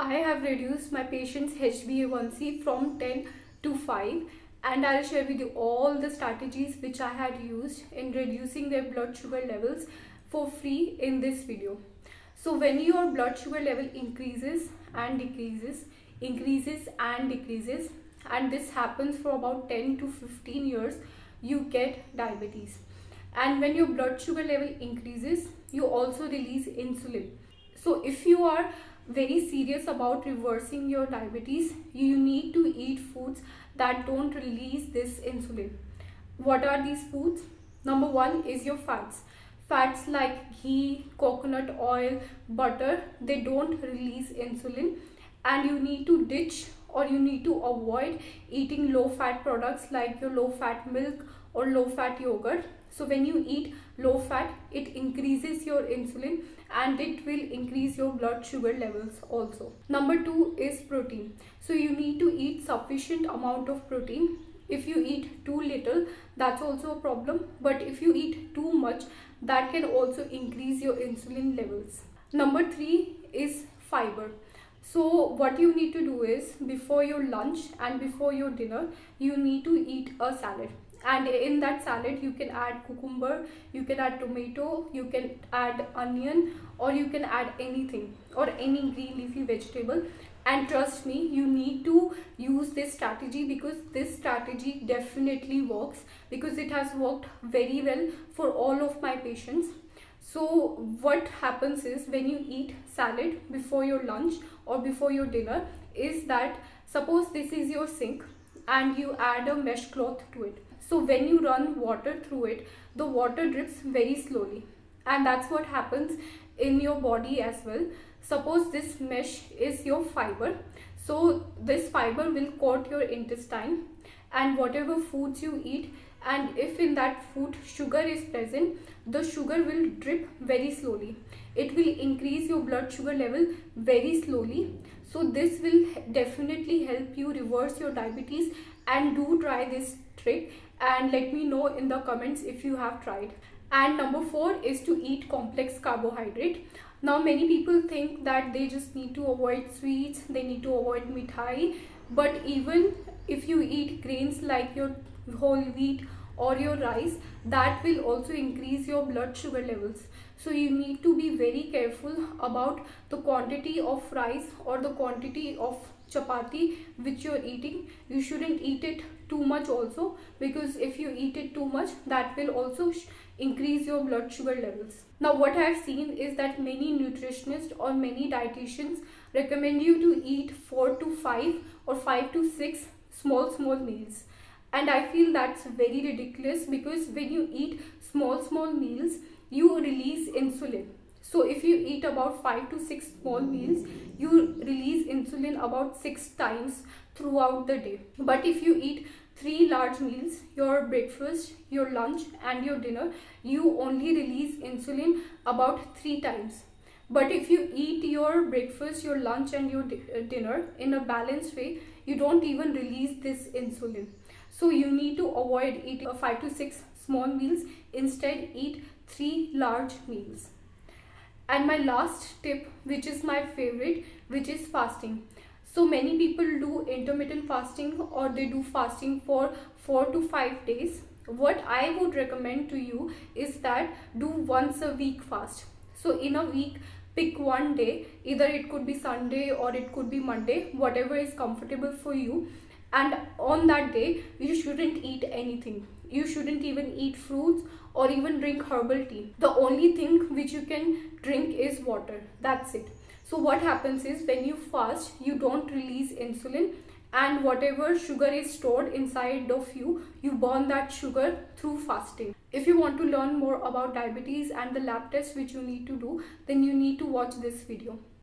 I have reduced my patient's HbA1c from 10 to 5, and I'll share with you all the strategies which I had used in reducing their blood sugar levels for free in this video. So when your blood sugar level increases and decreases, and this happens for about 10 to 15 years, you get diabetes. And when your blood sugar level increases, you also release insulin. So if you are very serious about reversing your diabetes, you need to eat foods that don't release this insulin. What are these foods? Number one is your fats. Fats like ghee, coconut oil, butter, they don't release insulin, and you need to ditch or you need to avoid eating low fat products like your low fat milk or low fat yogurt. So when you eat low fat, it increases your insulin and it will increase your blood sugar levels also. Number two is protein. So you need to eat sufficient amount of protein. If you eat too little, that's also a problem, but if you eat too much, that can also increase your insulin levels. Number three is fiber. So what you need to do is, before your lunch and before your dinner, you need to eat a salad. And in that salad, you can add cucumber, you can add tomato, you can add onion, or you can add anything or any green leafy vegetable. And trust me, you need to use this strategy because this strategy definitely works, because it has worked very well for all of my patients. So what happens is, when you eat salad before your lunch or before your dinner, is that suppose this is your sink and you add a mesh cloth to it. So when you run water through it, the water drips very slowly, and that's what happens in your body as well. Suppose this mesh is your fiber, so this fiber will coat your intestine, and whatever foods you eat, and if in that food sugar is present, the sugar will drip very slowly. It will increase your blood sugar level very slowly. So this will definitely help you reverse your diabetes, and do try this trick and let me know in the comments if you have tried. And number four is to eat complex carbohydrate. Now many people think that they just need to avoid sweets, they need to avoid mithai, but even if you eat grains like your whole wheat or your rice, that will also increase your blood sugar levels. So you need to be very careful about the quantity of rice or the quantity of chapati which you are eating. You shouldn't eat it too much also, because if you eat it too much, that will also increase your blood sugar levels. Now what I have seen is that many nutritionists or many dietitians recommend you to eat 4 to 5 or 5 to 6 small meals. And I feel that's very ridiculous, because when you eat small meals, you release insulin. So if you eat about 5 to 6 small meals, you release insulin about 6 times throughout the day. But if you eat 3 large meals, your breakfast, your lunch and your dinner, you only release insulin about 3 times. But if you eat your breakfast, your lunch and your dinner in a balanced way, you don't even release this insulin. So you need to avoid eating 5 to 6 small meals. Instead, eat 3 large meals. And my last tip, which is my favorite, which is fasting. So many people do intermittent fasting, or they do fasting for 4 to 5 days. What I would recommend to you is that do once a week fast. So in a week, pick one day, either it could be Sunday or it could be Monday, whatever is comfortable for you. And on that day, you shouldn't eat anything. You shouldn't even eat fruits or even drink herbal tea. The only thing which you can drink is water. That's it. So what happens is, when you fast, you don't release insulin, and whatever sugar is stored inside of you, you burn that sugar through fasting. If you want to learn more about diabetes and the lab tests which you need to do, then you need to watch this video.